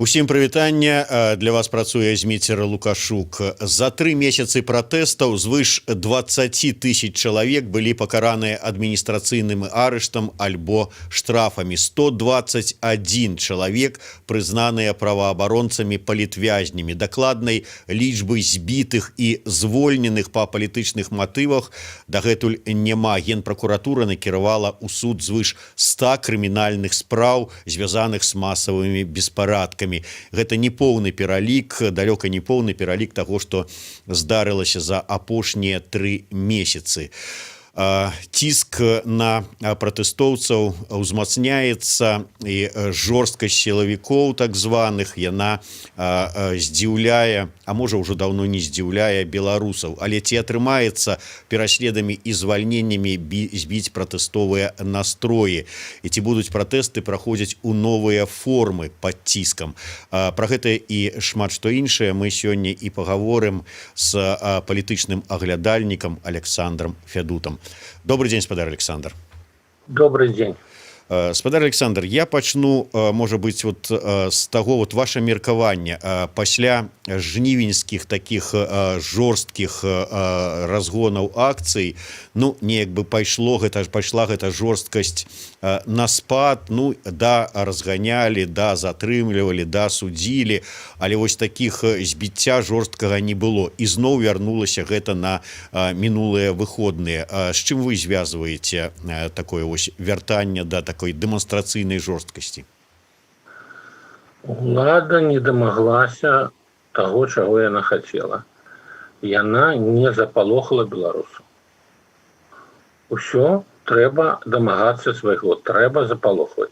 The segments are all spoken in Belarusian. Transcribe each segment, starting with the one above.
Усім прывітання. Для вас працуе Зміцер Лукашук. За 3 месяцы пратэстаў звыш 20 тысяч чалавек былі пакараныя адміністрацыйным арыштам альбо штрафамі. 121 чалавек прызнаныя праваабаронцамі палітвязнямі. Дакладнай лічбы збітых і звольненых па палітычных матывах дагэтуль няма. Генпракуратура накіравала ў суд звыш 100 крымінальных спраў, звязаных з масавымі беспарадкамі. Гэта не поўны пералік, далёка не поўны пералік таго, што здарылася за апошнія 3 месяцы. Ціск на пратэстоўцаў узмацняецца і жорсткасць сілавікоў так званых яна здзіўляе, а можа ўжо даўно не здзіўляе беларусаў, але ці атрымаецца пераследамі і звальненнямі збіць пратэстовыя настроі, і ці будуць пратэсты праходзіць у новыя формы пад ціскам. Пра гэта і шмат што іншае мы сёння і пагаворым з палітычным аглядальнікам Александром Фядутам. Добрый день, спадар Александр. Добрый день. Спадар Александр, я пачну, можа быць, вот з таго вот ваше меркаванне пасля жнівеньскіх таких жорсткіх разгонаў акцый, ну неяк бы пайшла гэта жорсткасць на спад, ну да разганялі, да затрымлівалі, да судзілі, але вось таких збіцця жорсткага не было, і зноў вярнулася гэта на мінулыя выходныя. З чым вы звязваеце такое вось вяртанне да такой дэманстрацыйнай жорсткасці? Улада не дамаглася таго, чаго яна хацела. Яна не запалохала беларусаў. Усё трэба дамагацца свайго, трэба запалохваць.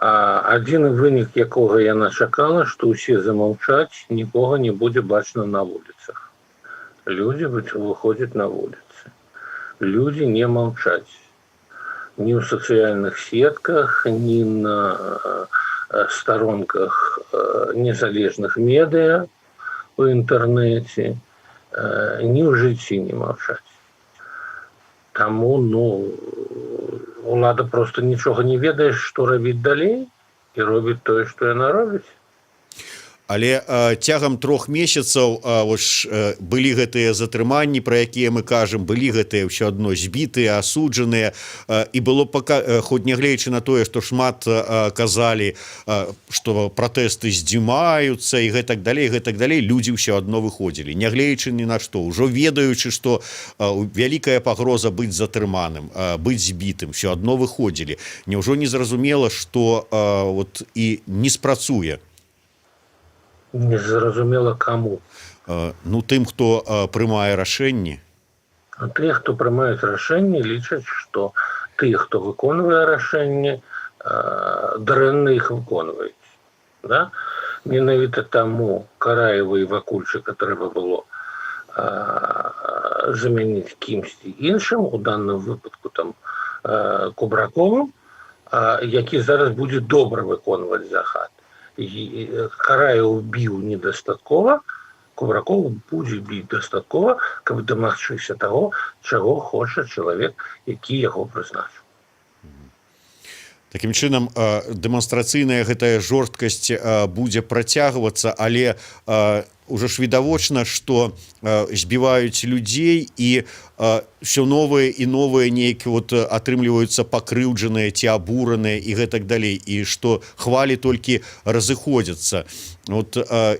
Адзіны вынік, якога яна чакала, што ўсе замаўчаць, нікога не будзе бачна на вуліцах. Людзі выходзяць на вуліцы. Людзі не маўчаць. Ни в социальных сетках, ни на сторонках незалежных медиа в интернете, ни в житті не мовчать. Тому, улада просто нічого не ведае, што рабіць далей, і робіць тое, што яна робіць. Але цягам 3 месяцаў былі гэтыя затрыманні, пра якія мы кажам, былі гэтыя ўсё адно збітыя, асуджаныя, і было хоць нягледзячы на тое, што шмат казалі, што пратэсты здзімаюцца і гэтак далей, людзі ўсё адно выходзілі, нягледзячы ні на што, ужо ведаючы, што вялікая пагроза быць затрыманым, быць збітым, усё адно выходзілі. Няўжо не зразумела, што і не спрацуе? Незразумела каму. Ну, тым, хто прымае рашэнні. Тыя, хто прымаюць рашэнні, лічаць, што тыя, хто выконвае рашэнні, дрэнна іх выконваюць. Да? Менавіта таму Караева і Вакульчыка трэба было замяніць кімсьці іншым, у данным выпадку там Кубраковым, які зараз будзе добра выконваць захад. Караеў біў недастаткова, Кубраков будзе біць дастаткова, каб дамагчыся таго, чаго хоча чалавек, які яго прызначыў. Такім чынам, дэманстрацыйная гэтая жорсткасць будзе працягвацца, але ўжо ж відавочна, што збіваюць людзей і все новыя і новыя нейкі атрымліваюцца пакрыўджаныя ці абураныя і гэтак далей, і што хвалі толькі разыходзяцца.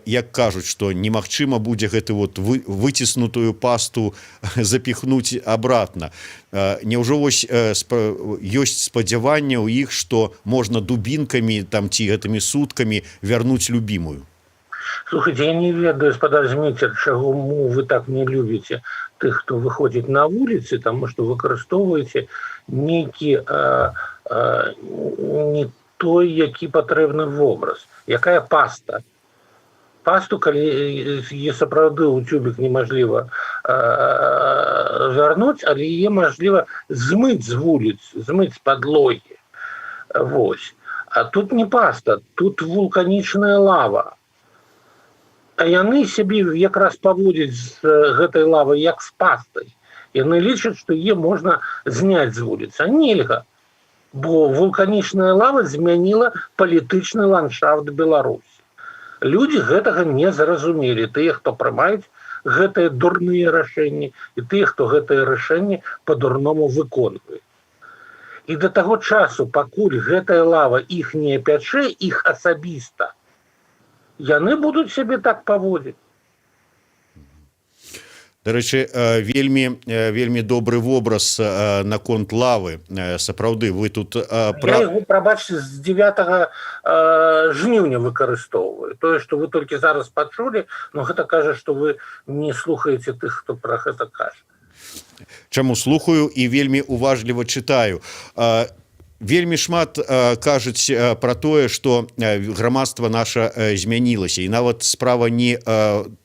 Як кажуць, што немагчыма будзе гэты выціснутую пасту запіхнуць абратна. Няўжо ёсць спадзяванне ў іх, што можна дубінкамі ці гэтымі суткамі вярнуць любімую? Слухайте, я не ведаю, спадар Зміцер, чаму вы так не любіце тых, хто выходзіць на вуліцы, таму што выкарыстоўваеце нейкі не той, які патрэбны вобраз. Якая паста? Пасту, калі сапраўды ў тюбік немажліва вярнуць, але яе мажліва змыць з вуліц, змыць з падлогі. Вось. А тут не паста, тут вулканічная лава. А яны сябе якраз паводзяць з гэтай лавай як з пастай. Яны лічаць, што яе можна зняць з вуліцы. А нельга. бо вулканічная лава змяніла палітычны ландшафт Беларусі. Людзі гэтага не зразумелі, тыя, хто прымаюць гэтыя дурныя рашэнні, і тыя, хто гэтыя рашэнні па-дурному выконваюць. І да таго часу, пакуль гэтая лава іх не пячэ, іх асабіста, яны будуць сябе так паводзіць. Дарэчы, вельмі добры вобраз наконт лавы. Сапраўды, вы тут... Я яго, прабачце, з 9 жніўня выкарыстоўваю. Тое, што вы толькі зараз пачулі, но гэта кажа, што вы не слухаеце тых, хто пра гэта кажа. Чаму слухаю і вельмі уважліва чытаю. Вельмі шмат кажуць пра тое, што грамадства наша змянілася. І нават справа не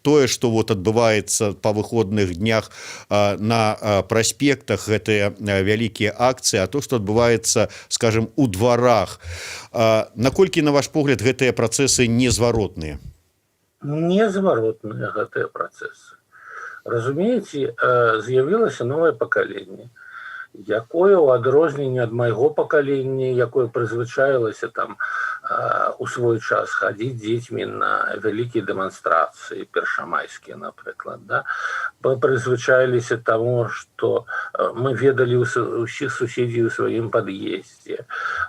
тое, што вот адбываецца па выходных днях на праспектах, гэтыя вялікія акцыі, а то, што адбываецца, скажем, у дварах. Наколькі, на ваш погляд, гэтыя працэсы незваротныя? Незваротныя гэтыя працэсы. Разумееце, з'явілася новае пакаленне, якое ў адрозненне ад майго пакалення, якое прызвычаілася там у свой час хадзіць дзецьмі на вялікія дэманстрацыі, першамайскія, напрыклад, да? Прызвычаіліся таму, што мы ведалі ўсіх суседзей у сваім пад'ездзе,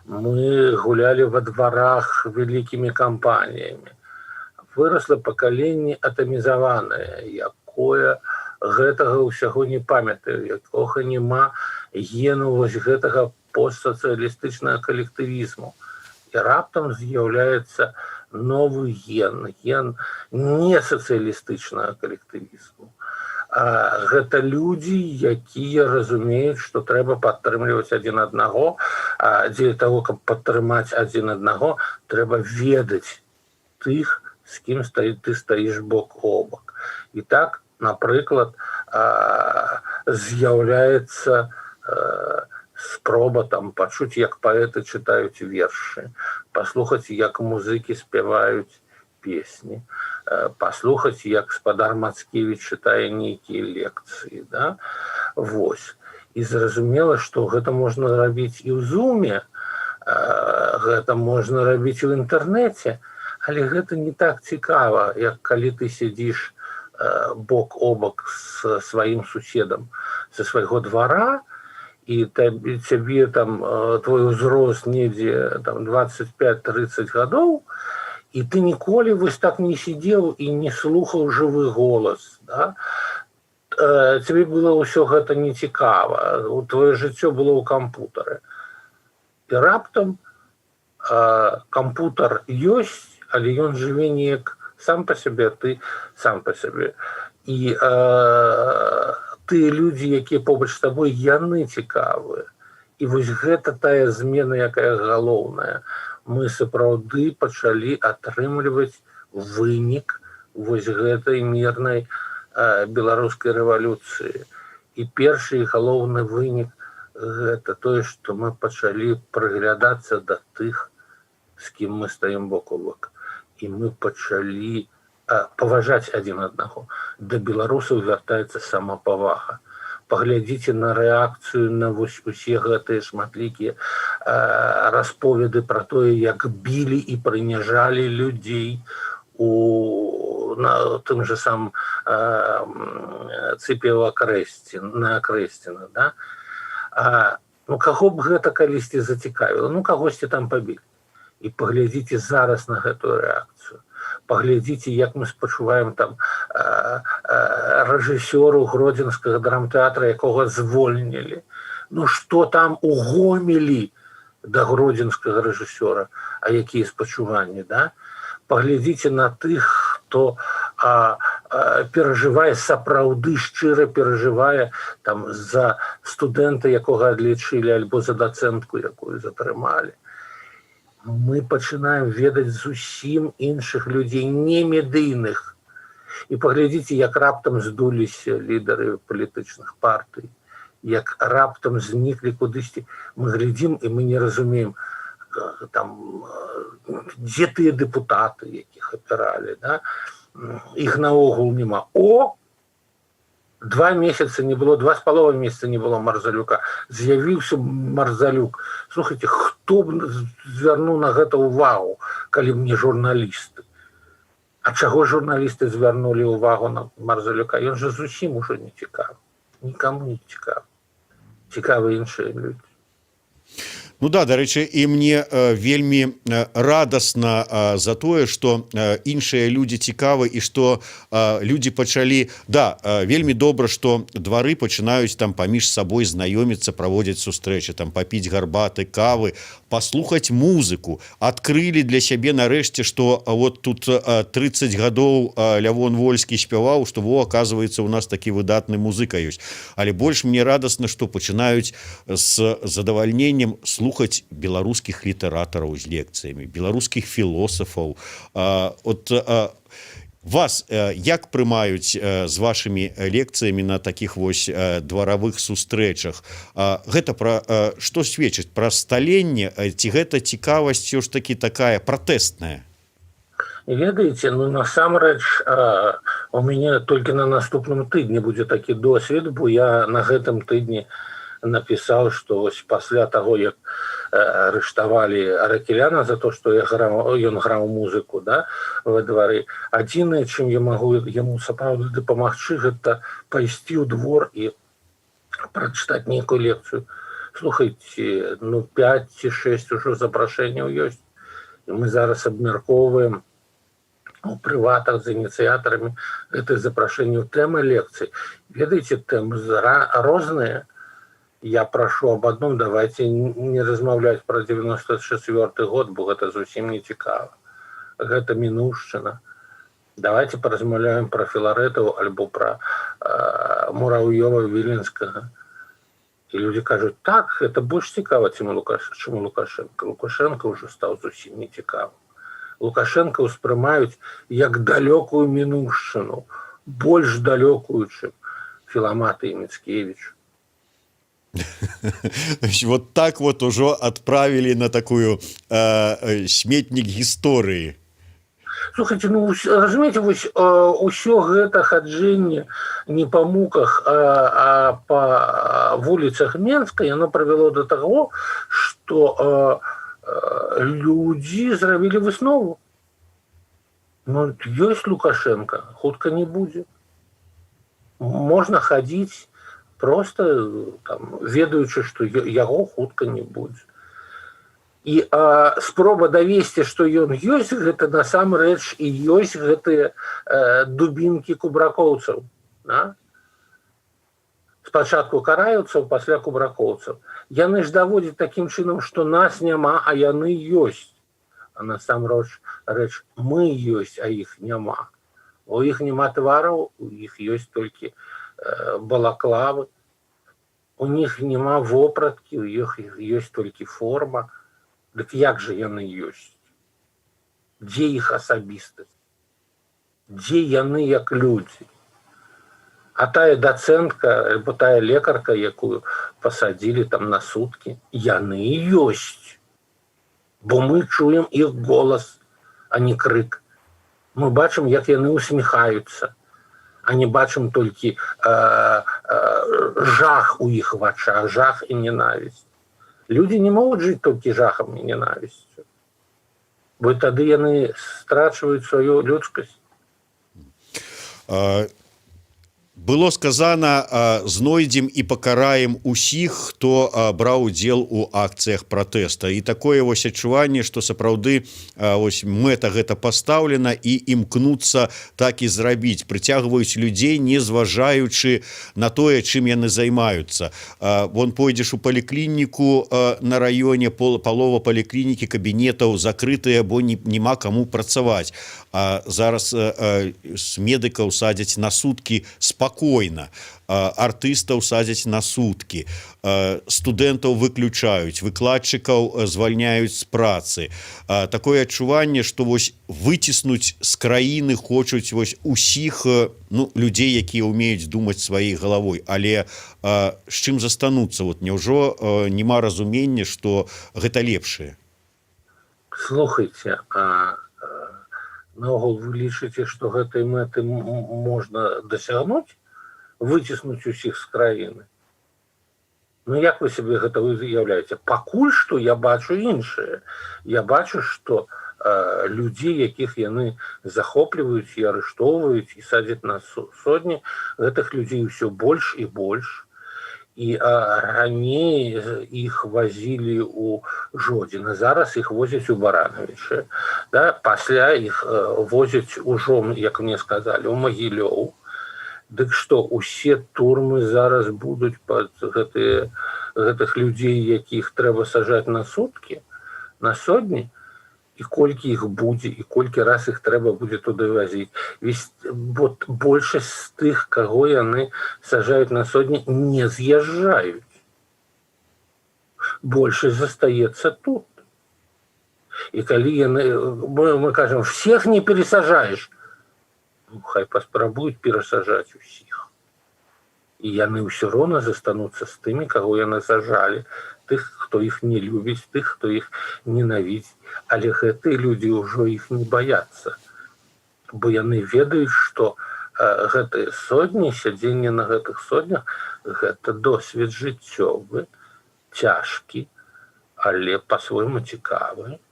мы гулялі во дварах вялікімі кампаніямі. Вырасла пакаленне атамізаванае, якое гэтага ўсяго не памятаю, якога няма гену вось гэтага постсацыялістычнага калектывізму. І раптам з'яўляецца новы ген несацыялістычнага калектывізму. Гэта людзі, якія разумеюць, што трэба падтрымліваць адзін аднаго, а дзеля таго, каб падтрымаць адзін аднаго, трэба ведаць тых, з кім ты стаіш бок о бок. І так, напрыклад, з'яўляецца спроба там пачуць, як паэты чытаюць вершы, паслухаць, як музыкі спяваюць песні, паслухаць, як спадар Мацкевіч чытае нейкія лекцыі, да? Вось. І зразумела, што гэта можна рабіць і ў зуме, гэта можна рабіць у інтэрнэце, але гэта не так цікава, як калі ты сядзіш бок о бок з сваім суседам са свайго двара, і цябе там твой узрост недзе 25-30 гадоў, і ты ніколі вось так не сидзеў і не слухаў жывы голас. Да? Цябе было ўсё гэта нецікава, твоё жыццё было ў кампутары. І раптам кампутар ёсць, але ён жыве неяк сам па сябе, ты сам па сябе. І тыя людзі, якія побач з табой, яны цікавыя. І вось гэта тая змена, якая галоўная. Мы сапраўды пачалі атрымліваць вынік вось гэтай мірнай беларускай рэвалюцыі. І першы і галоўны вынік гэта тое, што мы пачалі прыглядацца да тых, з кім мы стаім бок о бок. І мы пачалі паважаць адзін аднаго. Да беларусаў вяртаецца самапавага. Паглядзіце на рэакцыю на вось усе гэтыя шматлікія расповеды пра тое, як білі і прыніжалі людзей на тым же самым Цыпева на Акрэсціна. Да? Ну, каго б гэта калісьці зацікавіла? Ну, кагосьці там пабілі. І паглядзіце зараз на гэтую рэакцыю. Паглядзіце, як мы спачуваем там рэжысёру Гродзенскага драмтэатра, якога звольнілі. Ну, што там у Гомелі да гродзенскага рэжысёра, а якія спачуванні, да? Паглядзіце на тых, хто перажывае, сапраўды шчыра перажывае там за студэнта, якога адлічылі, альбо за дацэнтку, якую затрымалі. Мы пачынаем ведаць зусім іншых людзей, не медыйных. І паглядзіце, як раптам здуліся лідары палітычных партый, як раптам зніклі кудысьці. Мы глядзім, і мы не разумеем, там, дзе тыя дэпутаты, якіх абіралі, да? Іх наогул няма. О! 2 месяцы не было, 2,5 месяца не было Марзалюка. З'явіўся Марзалюк. Слухайте, хто б звярнуў на гэта ўвагу, калі б не журналісты? А чаго журналісты звярнулі ўвагу на Марзалюка? Ён жа зусім ужо не цікавы. Нікому не цікавы. Цікавы іншыя людзі. Ну да, дарэчы, і мне вельмі радасна за тое, што іншыя людзі цікавы і што людзі пачалі, да, вельмі добра, што двары пачынаюць там паміж сабой знаёміцца, праводзяць сустрэчы, там папіць гарбаты, кавы, паслухаць музыку, адкрылі для сябе нарэшце, што вот тут 30 гадоў Лявон Вольскі спяваў, што во, оказывается, у нас такі выдатны музыка ёсць. Але больш мне радасна, што пачынаюць з задавальненнем слухаць беларускіх літаратараў з лекцыямі, беларускіх філосафаў. Вас як прымаюць з вашымі лекцыямі на такіх вось дваравых сустрэчах? Гэта пра што сведчыць? Пра сталенне? Ці гэта цікавасць ўсё ж такі такая пратэстная? Ведаеце, ну насамрэч у мяне толькі на наступным тыдні будзе такі досвед, бо я на гэтым тыдні напісаў, што вось пасля таго, як арыштавалі Аракеляна за то, што ён граў музыку, да, во двары, адзінае, чым я магу яму сапраўды дапамагчы, гэта пайсці ў двор і прачытаць нейкую лекцыю. Слухайце, ну 5 ці 6 ужо запрашэнняў ёсць. І мы зараз абмяркоўваем у прыватах з ініцыятарамі гэтых запрашэнняў тэмы лекцый. Ведаеце, тэмы розныя. Я прашу об одном, давайте не размаўляць про 94 год, бо гэта зусім не цікава. Гэта мінуўшчына. Давайте паразмаўляем про Філарэтаў альбо про Мураўёва, Віленскага. І людзі кажуць, так, это больш цікава, чым Лукашенко. Лукашенко ўжо стаў зусім не цікавым. Лукашенко ўспрымаюць як далёкую мінуўшчыну, больш далёкую, чым Філамат і Міцкевіч. Вот так вот ужо адправілі на такую сметнік гісторыі. Слухайте, ну разумееце, вось усё гэта хаджэнне не па муках, а па вуліцах Менска, яно прывяло да таго, што людзі зрабілі выснову. Ну ёсць Лукашенко, хутка не будзе. Можна хадзіць просто там, ведаючы, што яго хутка не будзе. І спроба давесці, што ён ёсць, гэта насамрэч і ёсць гэтыя дубінкі кубракоўцаў. Да? Спачатку караюцца, пасля кубракоўцаў. Яны ж даводзяць такім чынам, што нас няма, а яны ёсць. А насамрэч мы ёсць, а іх няма. У іх няма твараў, у іх ёсць толькі балаклавы, у них няма вопраткі, у іх ёсць толькі форма. Дык як жа яны ёсць? Дзе іх асабістасць? Дзе яны як людзі? А тая дацэнтка, альбо тая лекарка, якую пасадзілі там на суткі, яны ёсць. Бо мы чуем іх голас, а не крык. Мы бачым, як яны усміхаюцца. А не бачым толькі жах у іх вачах, жах і ненавісць. Людзі не могуць жыць толькі жахам і ненавісцю. Бо тады яны страчваюць сваю людскасць. Было сказано, знойдзем і пакараем усіх, хто браў удзел у акцыях пратэста. І такое вось адчуванне, што сапраўды вось мэта гэта пастаўлена і імкнуцца так і зрабіць. Прыцягваюць людзей, не зважаючы на тое, чым яны займаюцца. Вон пойдзеш у паліклініку на раёне, палова паліклінікі, кабінетаў закрытыя, бо няма каму працаваць. А зараз медыкаў садзяць на суткі спакойна, артыстаў садзяць на суткі, студэнтаў выключаюць, выкладчыкаў звальняюць з працы. Такое адчуванне, што вось выціснуць з краіны хочуць вось усіх людзей, якія ўмеюць думаць сваёй галавой. Але з чым застануцца? Вот няўжо няма разумення, што гэта лепшае? Слухайце, наогул вы лічыце, што гэтай мэты можна дасягнуць? выціснуць усіх з краіны. Ну як вы себе гэта уяўляеце? Пакуль што я бачу іншае. Я бачу, што людзей, якіх яны захопліваюць і арыштоўваюць і садзяць на сотні, гэтых людзей ўсё больш і больш. І раней іх вазілі ў Жодзін, а зараз іх возяць у Баранавічы. Да? Пасля іх возяць ужо, як мне сказалі, у Магілёў. Дык што, усе турмы зараз будуць пад гэтых людзей, якіх трэба сажаць на суткі, на сотні? І колькі іх будзе, і колькі раз іх трэба будзе туды вазіць. Вот большасць з тых, каго яны сажаюць на сотні, не з'язджаюць. Большасць застаецца тут. І калі яны, мы кажам, всех не пересажаеш, ну, хай паспрабуюць перасажаць усіх. І яны ўсё роўна застануцца з тымі, каго яны сажалі, тых, хто іх не любіць, тых, хто іх ненавідзіць. Але гэтыя людзі ўжо іх не баяцца. Бо яны ведаюць, што гэтыя сотні, сядзенне на гэтых сотнях, гэта досвед жыццёвы, цяжкі, але па-свойму цікавы.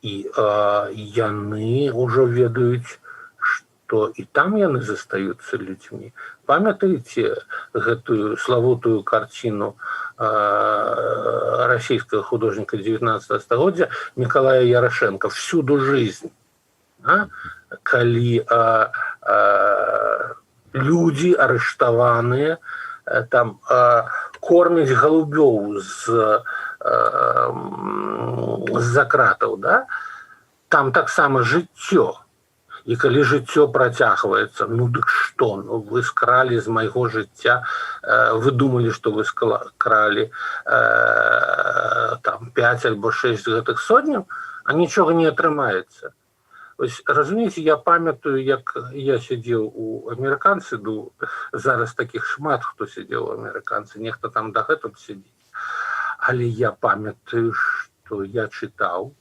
І яны ўжо ведаюць, што і там яны застаюцца людзьмі. Памятаеце гэтую славутую карціну расійскага художніка 19 стагоддзя Мікалая Ярошенка «Всюду жизнь». Калі людзі арыштаваныя там кормяць галубёў з-за кратаў, да? Там таксама жыццё. І калі жыццё працягваецца, ну дык што? Ну, вы скралі з майго жыцця, вы думалі, што вы скралі там 5 альбо 6 гэтых сотняў, а нічога не атрымаецца. Ось, разумееце, я памятаю, як я сидзеў у амерыканцы, ну, зараз такіх шмат, хто сидзеў у амерыканцы, нехта там дагэтуль сидзіць. Але я памятаю, што я чытаў,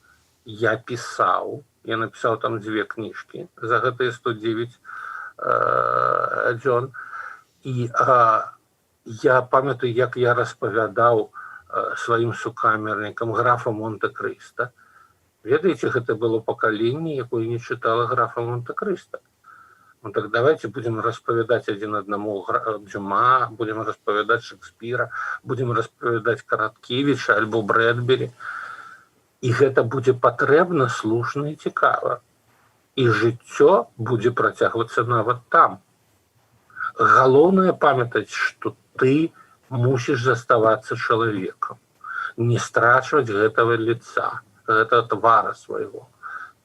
я пісаў, я написал там 2 книжки за гэтые 109 дзён. І я памятаю, як я распавядаў сваім сукамернікам графа Монте-Крыста. Ведаеце, гэта было пакаленне, якое не чытала графа Монте-Крыста. Ну так давайте будем распавядаць адзін аднаму Дюма, будем распавядаць Шекспіра, будем распавядаць Караткевіча альбо Брэдбері. І гэта будзе патрэбна, слушна і цікава. І жыццё будзе працягвацца нават там. Галоўнае памятаць, што ты мусіш заставацца чалавекам, не страчваць гэтага лица, гэтага твара свайго.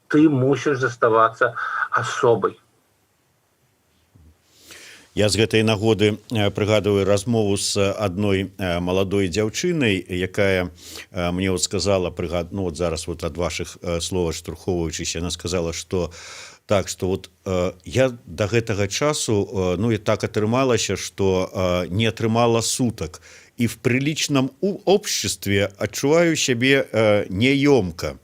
Ты мусіш заставацца асобай. Я з гэтай нагоды прыгадываю размову з адной маладой дзяўчынай, якая мне вот сказала, ну вот зараз вот ад вашых слов адштурхоўваючыся, она сказала, что так, что вот я до гэтага часу, ну и так атрымалася, что не атрымала суток, и в приличном обществе адчуваю сябе неёмка.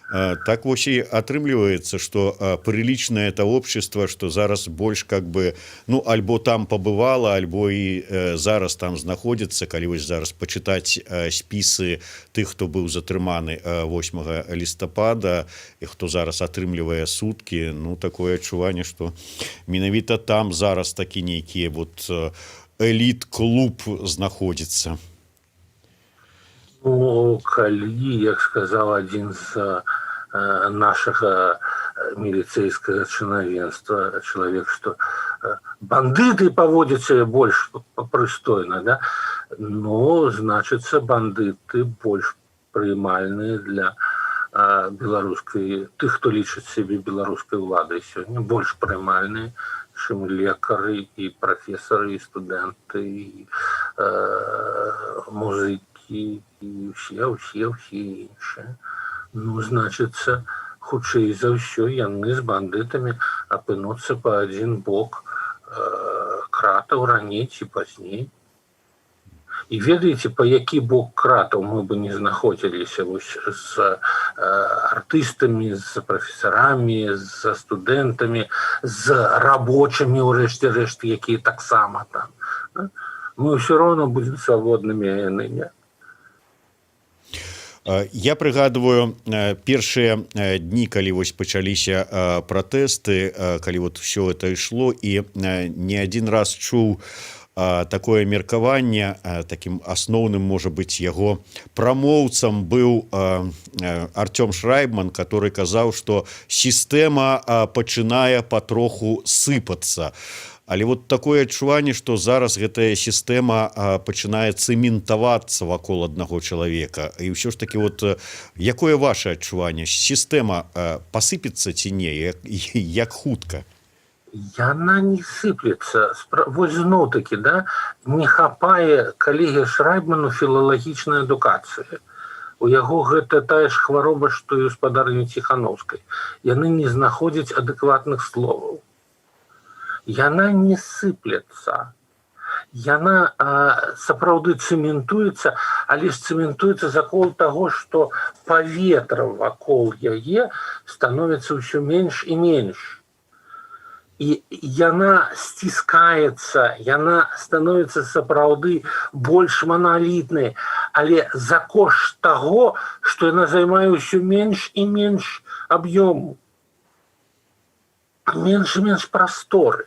Так вось і атрымліваецца, што прылічнае это общество, што зараз больш как бы, ну, альбо там пабывала, альбо і зараз там знаходзіцца, калі вось зараз пачытаць спісы тых, хто быў затрыманы 8 лістапада, і хто зараз атрымлівае суткі, ну, такое адчуванне, што менавіта там зараз такі нейкі вот эліт-клуб знаходзіцца. Ну, калі, як сказаў адзін з нашага міліцэйскага чынавенства чалавек, што бандыты паводзяць сябе больш прыстойна, да? Ну, значыцца, бандыты больш прымальныя для беларускай, тых, хто лічыць сябе беларускай уладай сёння, больш прымальныя, чым лекары і прафесары, і студэнты, і музыкі, і ўсе іншыя. Ну, значыцца, хутчэй за ўсё яны з бандытамі апынуцца па адзін бок кратаў раней ці пазней. І ведаеце, па які бок кратаў мы бы не знаходзіліся з артыстамі, з прафесарамі, з студэнтамі, з рабочымі, у рэшце рэшт, якія таксама там. Мы ўсё роўна будзем свабоднымі, а яны не. Я прыгадываю першыя дні, калі вось пачаліся пратэсты, калі вот все это ішло, і не адзін раз чуў такое меркаванне, таким асноўным, можа быць, яго прамоўцам быў Артём Шрайбман, который казаў, што сістэма пачынае патроху сыпацца. Але вот такое адчуванне, што зараз гэтая сістэма пачынае цэментавацца вакол аднаго чалавека. І ўсё ж таки, вот, якое ваше адчуванне? Сістэма пасыпецца ці не? Як хутка? Яна не сыплецца. Вось зноў-такі, да, не хапае калегі Шрайбману філалагічнай адукацыі. У яго гэта тая ж хвароба, што і ў гаспадарні Ціханаўскай. Яны не знаходзяць адэкватных словаў. Яна не сыплецца. Яна сапраўды цэментуецца, але ж цэментуецца закол таго, што паветра вакол яе становіцца ўсё менш і менш. І яна сціскаецца, яна становіцца сапраўды больш маналітнай, але за кошт таго, што яна займае ўсё менш і менш аб'ёму, менш і менш прасторы.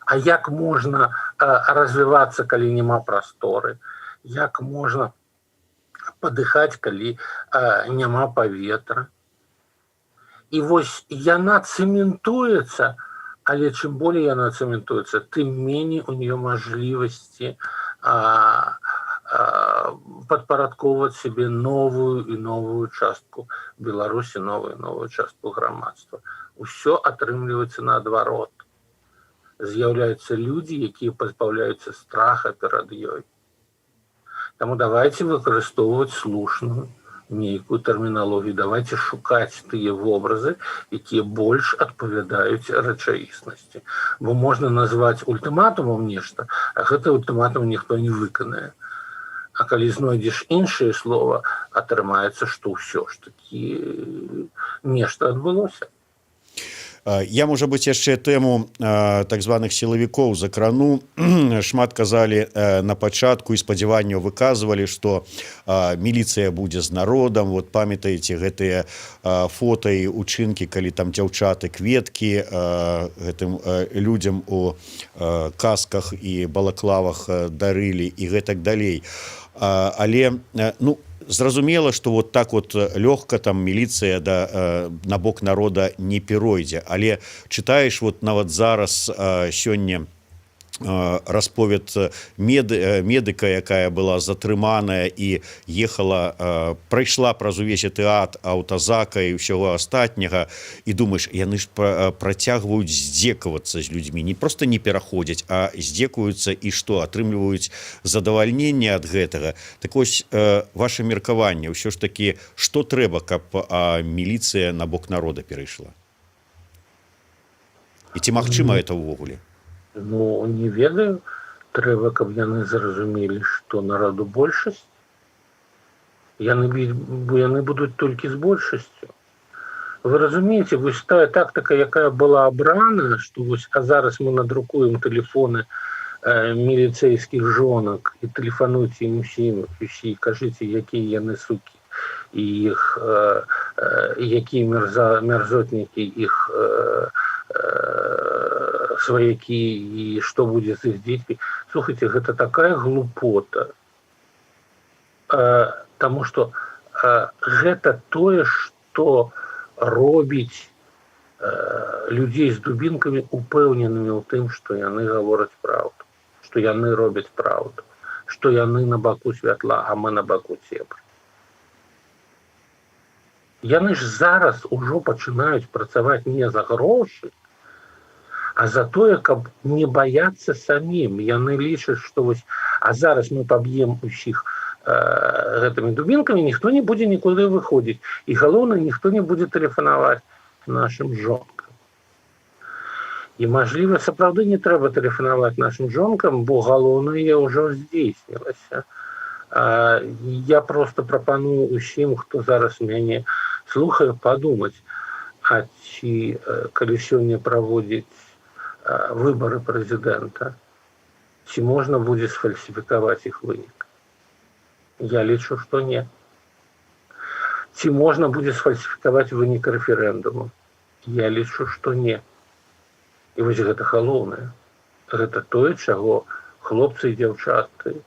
А як можна развівацца, калі няма прасторы? Як можна падыхаць, калі няма паветра? І вось яна цэментуецца, але чым болей яна цэментуецца, тым меней у нее мажлівасці падпарадковваць сябе новую і новую частку Беларусі, новую і новую частку грамадства. Усё атрымліваецца наадварот. З'яўляюцца людзі, якія пазбаўляюцца страха перад ёй. Таму давайте выкарыстоўваць слушную нейкую тэрміналогію, давайте шукаць тыя вобразы, якія больш адпавядаюць рэчаіснасці. Бо можна назваць ультыматумам нешта, а гэты ультыматум ніхто не выканае. А калі знойдзеш іншае слова, атрымаецца, што ўсё ж такі нешта адбылося. Я, можа быць, яшчэ тэму так званых сілавікоў закрану. Шмат казалі на пачатку і спадзяванняў выказвалі, што міліцыя будзе з народам. Вот памятаеце гэтыя фота і учынкі, калі там дзяўчаты кветкі гэтым людзям у касках і балаклавах дарылі і гэтак далей. Але, ну, зразумела, што вот так вот лёгка там міліцыя на бок народа не перайдзе. Але чытаеш вот нават зараз сёння расповед медыка, якая была затрыманая і ехала, прайшла праз увесь тэатр аўтазака і ўсяго астатняга, і думаеш, яны ж працягваюць здзекавацца з людзьмі, не проста не пераходзяць, а здзекуюцца, і што, атрымліваюць задавальненне ад гэтага. Так вось, ваше меркаванне, ўсё ж такі, што трэба, каб міліцыя на бок народа перайшла? І ці магчыма это ўвогуле? Ну, не ведаю. Трэба, каб яны зразумелі, што народу большасць. Яны будуць толькі з большасцю. Вы разумееце, вось тая тактыка, якая была абрана, што вось, а зараз мы надрукуем тэлефоны міліцэйскіх жонак і тэлефануйце ім усім, кажыце, якія яны сукі, і іх, якія мерзотнікі, іх сваякі, і што будзе з іх дзецьмі. Слухайце, гэта такая глупота. Таму што гэта тое, што робіць людзей з дубінкамі упэўненымі ў тым, што яны гавораць праўду, што яны робяць праўду, што яны на баку святла, а мы на баку цемры. Яны ж зараз ужо пачынаюць працаваць не за грошы, а за тое, каб не баяцца самім. Яны лічаць, што вось, а зараз мы паб'ем усіх гэтымі дубінкамі, ніхто не будзе нікуды выходзіць. І галоўнае, ніхто не будзе тэлефанаваць нашым жонкам. І, мажліва, сапраўды не трэба тэлефанаваць нашим жонкам, бо галоўнае ўжо здзейснілася. Я просто прапаную усім, хто зараз мяне слухае, падумаць, а ці калі сёння праводзіць выбары прэзідэнта, ці можна будзе сфальсіфікаваць іх вынік? Я лічу, што не. Ці можна будзе сфальсіфікаваць вынік рэферэндуму? Я лічу, што не. І вось гэта галоўнае. Гэта тое, чаго хлопцы і дзяўчаты,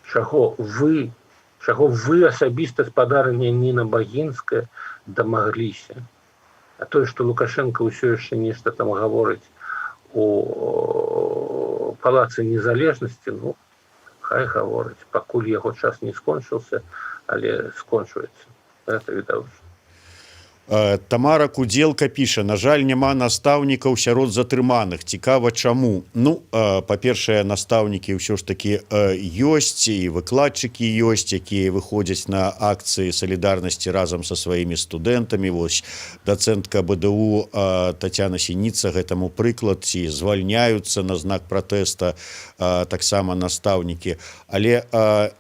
чаго вы асабіста спадарня Ніна Багінская дамагліся. А тое, што Лукашенко ўсё яшчэ нешта там гаворыць у палацы незалежнасці, ну, хай гаворыць, пакуль яго час не скончыўся, але скончваецца. Гэта відавочна. Тамара Кудзелка піша: на жаль, няма настаўнікаў сярод затрыманых. Цікава, чаму? Ну, па-першае, настаўнікі ўсё ж такі ёсць, і выкладчыкі ёсць, якія выходзяць на акцыі салідарнасці разам са сваімі студэнтамі. Вось дацэнтка БДУ Тацяна Сініца гэтаму прыклад, ці звальняюцца на знак пратэста таксама настаўнікі. Але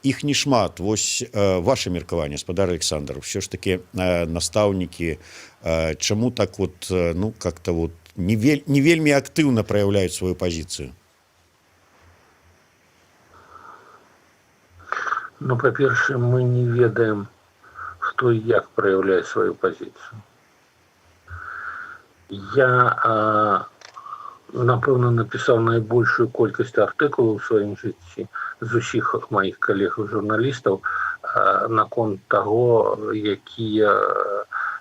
іх не шмат. Вось ваше меркаванне, спадар Александр, ўсё ж такі настаўнікі чаму так вот, ну, как-то вот не вельмі актыўна праяўляюць сваю пазіцыю? Ну, па-першае, мы не ведаем, хто і як праяўляе сваю пазіцыю. Я, напэўна, напісаў найбольшую колькасць артыкулаў у сваім жыцці з усіх маіх калег-журналістаў наконт таго, якія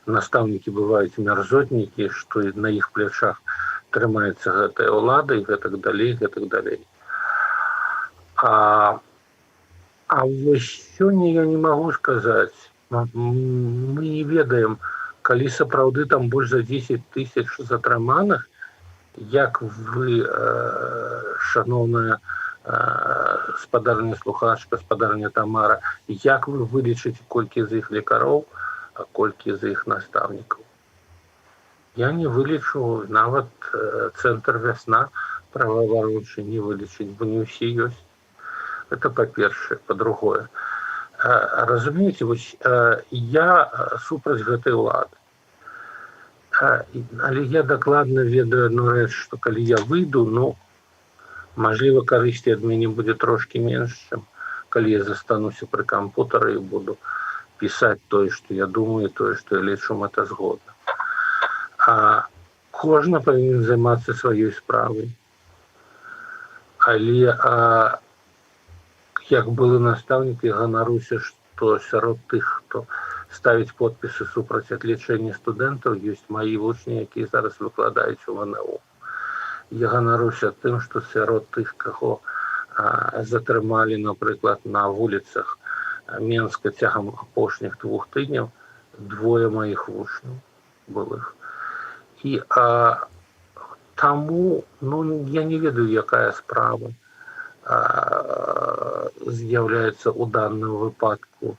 настаўнікі бываюць мярзотнікі, што на іх плячах трымаецца гэтая ўлада і гэтак далей, гэтак далей. А вось сёння я не магу сказаць. Мы не ведаем, калі сапраўды там больш за 10 000 затрыманых, як вы, шановная спадарня слухачка, спадарня Тамара, як вы вылічыце, колькі з іх лекароў, а колькі з іх настаўнікаў? Я не вылічу, нават цэнтр «Вясна» праваабарончы не вылічыць, бо не ўсе ёсць. Это па-першае. Па-другое, разумееце, вось я супраць гэтай улады. Але я дакладна ведаю адну рэч, што калі я выйду, ну, мажліва, карысці ад мяне будзе трошкі менш, чым калі я застануся пры кампутары і буду пісаць тое, што я думаю, тое, што я лічу мэтазгодна. Кожны павінен займацца сваёй справай. Але як былы настаўнік, я ганаруся, што сярод тых, хто ставіць подпісы супраць адлічэння студэнтаў, ёсць маі вучні, якія зараз выкладаюць у ВНУ. Я ганаруся тым, што сярод тых, каго затрымалі, напрыклад, на вуліцах Менска цягам апошніх 2 тыдняў, 2 маіх вучняў былых. І таму, ну, я не ведаю, якая справа з'яўляецца ў данным выпадку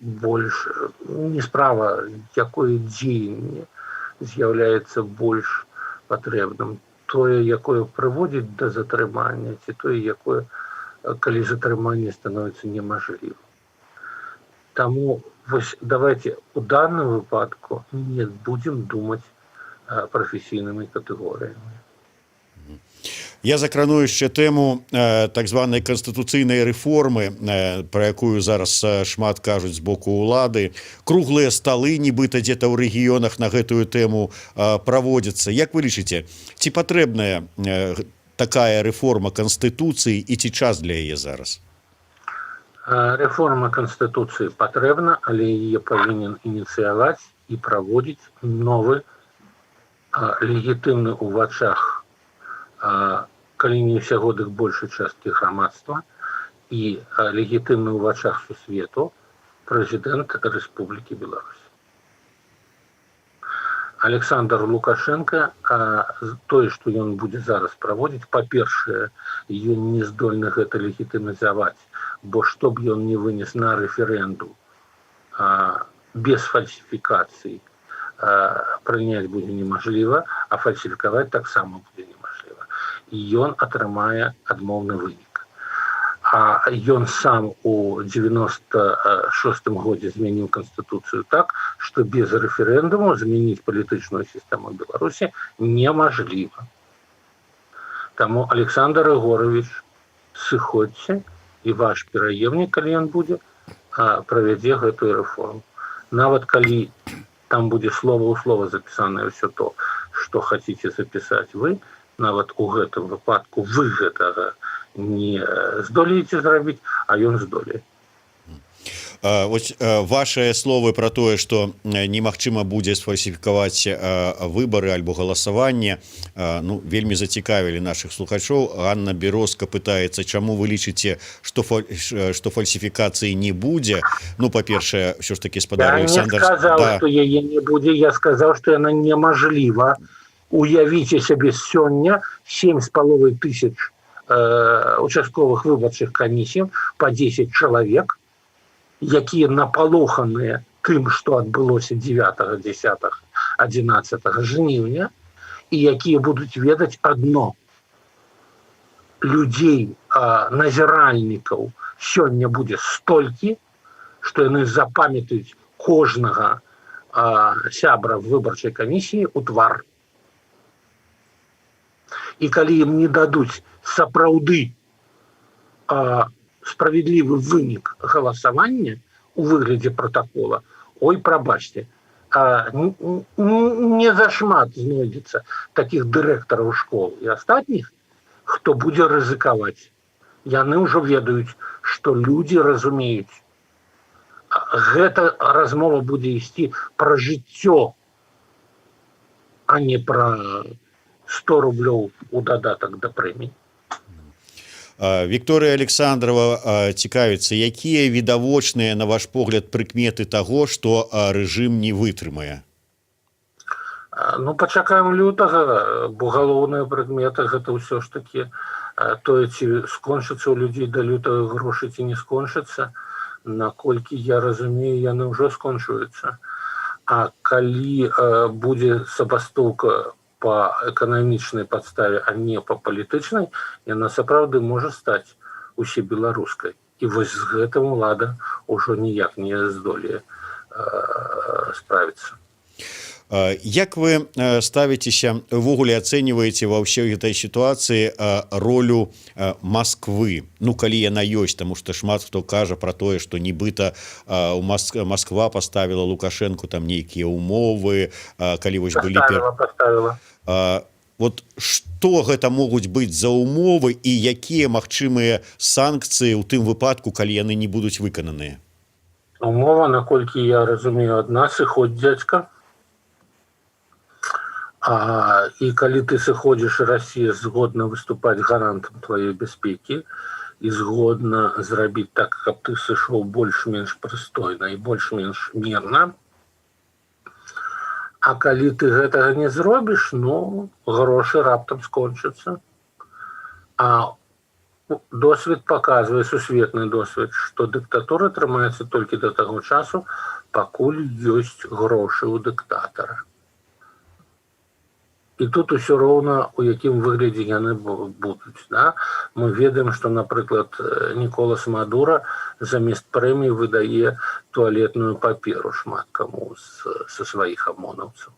больш, не справа, якое дзеянне з'яўляецца больш патрэбным. Тое, якое прыводзіць да затрымання, ці тое, якое, калі затрыманне становіцца немажлівым. Таму вось давайте у данным выпадку не будзем думаць прафесійнымі катэгорыямі. Я закрану яшчэ тэму так званай канстытуцыйнай рэформы, пра якую зараз шмат кажуць з боку ўлады. Круглыя сталы, нібыта дзе-то ў рэгіёнах на гэтую тэму праводзяцца. Як вы лічыце, ці патрэбная такая рэформа канстытуцыі і ці час для яе зараз? Рэформа канстытуцыі патрэбна, але яе павінен ініцыяваць і праводзіць новы легітымны ў вачах, калі не ўсяго, дык большай часткі грамадства і легітымны ў вачах сусвету прэзідэнт Рэспублікі Беларусь. Александр Лукашенко, тое, што ён будзе зараз праводзіць, па-першае, ён не здольны гэта легітымізаваць, бо што б ён не вынес на рэферэндум без фальсіфікацый, прыняць будзе немажліва, а фальсіфікаваць таксама будзе немажліва. І ён атрымае адмоўны вынік. А ён сам у 96-м годзе змяніў Канстытуцыю так, што без рэферэндуму змяніць палітычную сістэму Беларусі немажліва. Таму Александр Егорович, сыходзьце, і ваш пераемнік, калі ён будзе, правядзе гэтую рэформу. Нават калі там будзе слова ў слова запісанае ўсё то, што хаціце запісаць вы, нават у гэтым выпадку вы гэтага не здолееце зрабіць, а ён здолее. Вось ваши словы про тое, што немагчыма будзе сфальсіфікаваць выбары альбо галасаванне, ну, вельмі зацікавілі наших слухачоў. Анна Берозка пытаецца, чаму вы лічыце, што фальсіфікацыі не будзе. Ну, па-першае, ўсё ж таки спадар Александр... Я не сказаў, што яе не будзе, я сказаў, што яна немажліва. Уявіце сябе сёння 7,5 тысяч участковых выбарчых камісій по 10 чалавек, якія напалоханыя тым, што адбылося 9, 10, 11 жніўня, і якія будуць ведаць адно. Людзей, назіральнікаў сёння будзе столькі, што яны запамятаюць кожнага сябра выбарчай камісіі ў твар. І калі ім не дадуць сапраўды справедлівы вынік галасавання у выглядзе протакола, ой, прабачце, не зашмат знойдзецца такіх дырэктараў школ і астатніх, хто будзе рызыкаваць. Яны ўжо ведаюць, што людзі разумеюць. Гэта размова будзе ісці пра жыццё, а не пра 100 рублёў у дадатак да прэміі. Вікторыя Александрова цікавіцца, якія відавочныя, на ваш погляд, прыкметы таго, што рэжым не вытрымае? Ну, пачакаем лютага, бо галоўныя прыкметы гэта ўсё ж такі тое, ці скончыцца ў людзей да лютага грошы, ці не скончыцца. Наколькі я разумею, яны ўжо скончваюцца. А калі будзе забастоўка по эканамічнай падставе, а не по палітычнай, яна сапраўды можа стаць усебеларускай. І вось з гэтым улада ўжо ніяк не здолее справіцца. Як вы ставіцеся, увогуле ацэньваеце ва ўсёй гэтай сітуацыі ролю Масквы? Ну, калі яна ёсць, таму што шмат хто кажа пра тое, што нібыта Масква паставіла Лукашэнку там нейкія умовы, калі вось былі... Паставіла. Вот што гэта могуць быць за умовы і якія магчымыя санкцыі ў тым выпадку, калі яны не будуць выкананыя? Умова, наколькі я разумею, адна: сыходзь, дзядзька. І калі ты сыходзіш, Расія згодна выступаць гарантам тваёй бяспекі і згодна зрабіць так, каб ты сышоў больш-менш прыстойна і больш-менш мірна. А калі ты гэтага не зробіш, ну, грошы раптам скончацца. А досвед паказвае, сусветны досвед, што дыктатура трымаецца толькі да таго часу, пакуль ёсць грошы ў дыктатара. І тут усё роўна, у якім выглядзе яны будуць. Да? Мы ведаем, што, напрыклад, Ніколас Мадура замест прэміі выдае туалетную паперу шмат каму са сваіх амонаўцаў.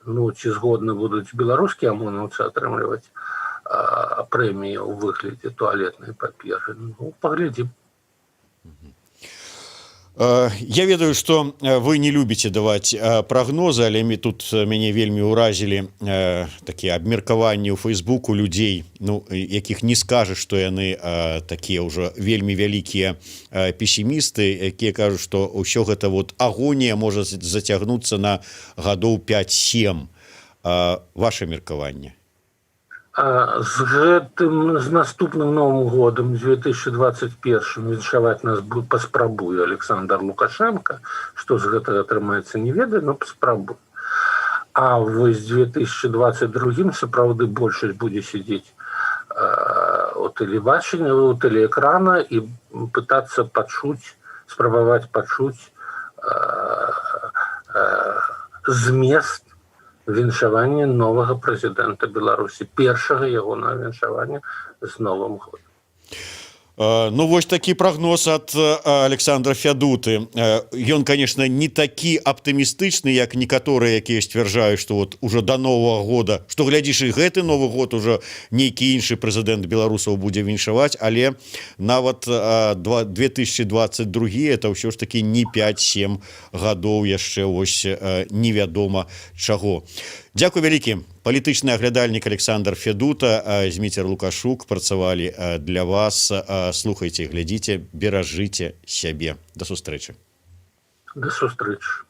Ну, ці згодны будуць беларускія амонаўцы атрымліваць прэміі ў выглядзе туалетнай паперы? Ну, паглядзім. Я ведаю, што вы не любіце даваць прагнозы, але тут мяне вельмі ўразілі такія абмеркаванні ў Фейсбуку людзей, ну, якіх не скажаш, што яны такія ўжо вельмі вялікія песімісты, якія кажуць, што ўсё гэта вот агонія можа зацягнуцца на гадоў 5-7. Ваше меркаванне? З наступным Новым годам, 2021, віншаваць нас паспрабуе Александр Лукашенко. Што з гэтага атрымаецца, не ведаю, но паспрабуе. А вось 2022 сапраўды большасць будзе сидзець у тэлебачання, у тэлеэкрана і пытацца пачуць, спрабаваць пачуць змест віншавання новага прэзідэнта Беларусі, першага ягонага віншавання з Новым годам. Ну вось такі прагноз ад Александра Фядуты. Ён, конечно, не такі аптымістычны, як некаторыя, якія сцвярджаюць, што вот уже до Нового года, што глядзіш, і гэты Новы год уже нейкі іншы прэзідэнт беларусаў будзе віншаваць, але нават 2022 это ўсё ж таки не 5-7 гадоў яшчэ ось невядома чаго. Дзякуй вялікі. Палітычны аглядальнік Александр Фядута, Зміцер Лукашук працавалі для вас. Слухайце, глядзіце, беражыце сябе. До сустрэчы. До сустрэчы.